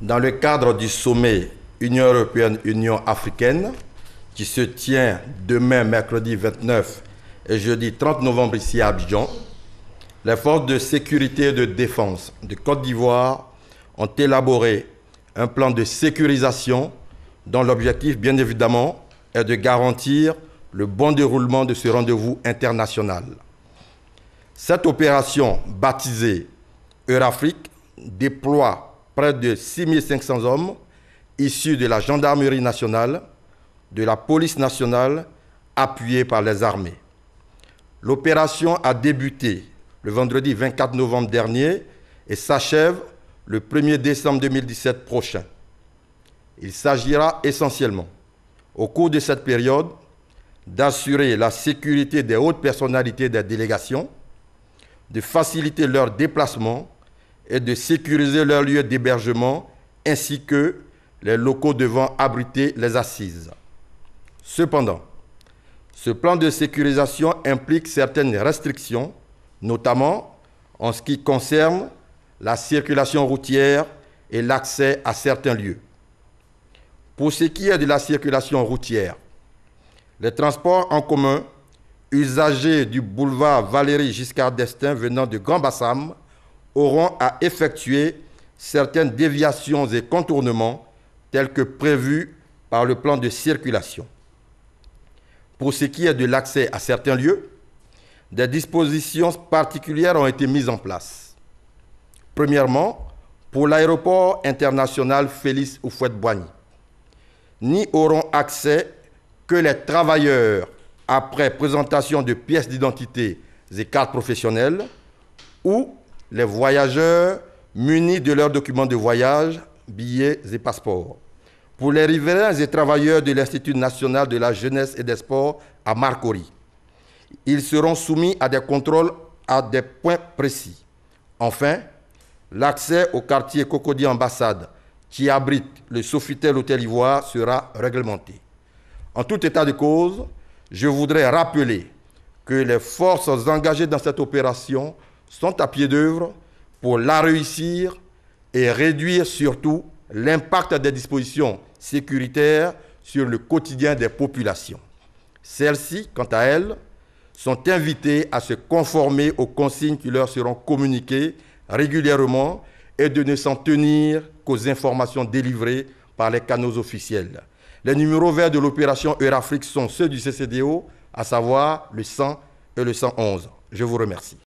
Dans le cadre du sommet Union européenne-Union africaine, qui se tient demain, mercredi 29 et jeudi 30 novembre ici à Abidjan, les forces de sécurité et de défense de Côte d'Ivoire ont élaboré un plan de sécurisation dont l'objectif, bien évidemment, est de garantir le bon déroulement de ce rendez-vous international. Cette opération, baptisée Eurafrique, déploie près de 6500 hommes issus de la gendarmerie nationale, de la police nationale, appuyés par les armées. L'opération a débuté le vendredi 24 novembre dernier et s'achève le 1er décembre 2017 prochain. Il s'agira essentiellement, au cours de cette période, d'assurer la sécurité des hautes personnalités des délégations, de faciliter leur déplacement et de sécuriser leurs lieux d'hébergement ainsi que les locaux devant abriter les assises. Cependant, ce plan de sécurisation implique certaines restrictions, notamment en ce qui concerne la circulation routière et l'accès à certains lieux. Pour ce qui est de la circulation routière, les transports en commun, usagers du boulevard Valéry Giscard d'Estaing venant de Grand Bassam, auront à effectuer certaines déviations et contournements tels que prévus par le plan de circulation. Pour ce qui est de l'accès à certains lieux, des dispositions particulières ont été mises en place. Premièrement, pour l'aéroport international Félix Houphouët-Boigny, n'y auront accès que les travailleurs après présentation de pièces d'identité et cartes professionnelles ou les voyageurs munis de leurs documents de voyage, billets et passeports. Pour les riverains et travailleurs de l'Institut national de la jeunesse et des sports à Marcory, ils seront soumis à des contrôles à des points précis. Enfin, l'accès au quartier Cocody Ambassade, qui abrite le Sofitel Hôtel Ivoire, sera réglementé. En tout état de cause, je voudrais rappeler que les forces engagées dans cette opération sont à pied d'œuvre pour la réussir et réduire surtout l'impact des dispositions sécuritaires sur le quotidien des populations. Celles-ci, quant à elles, sont invitées à se conformer aux consignes qui leur seront communiquées régulièrement et de ne s'en tenir qu'aux informations délivrées par les canaux officiels. Les numéros verts de l'opération Eurafrique sont ceux du CCDO, à savoir le 100 et le 111. Je vous remercie.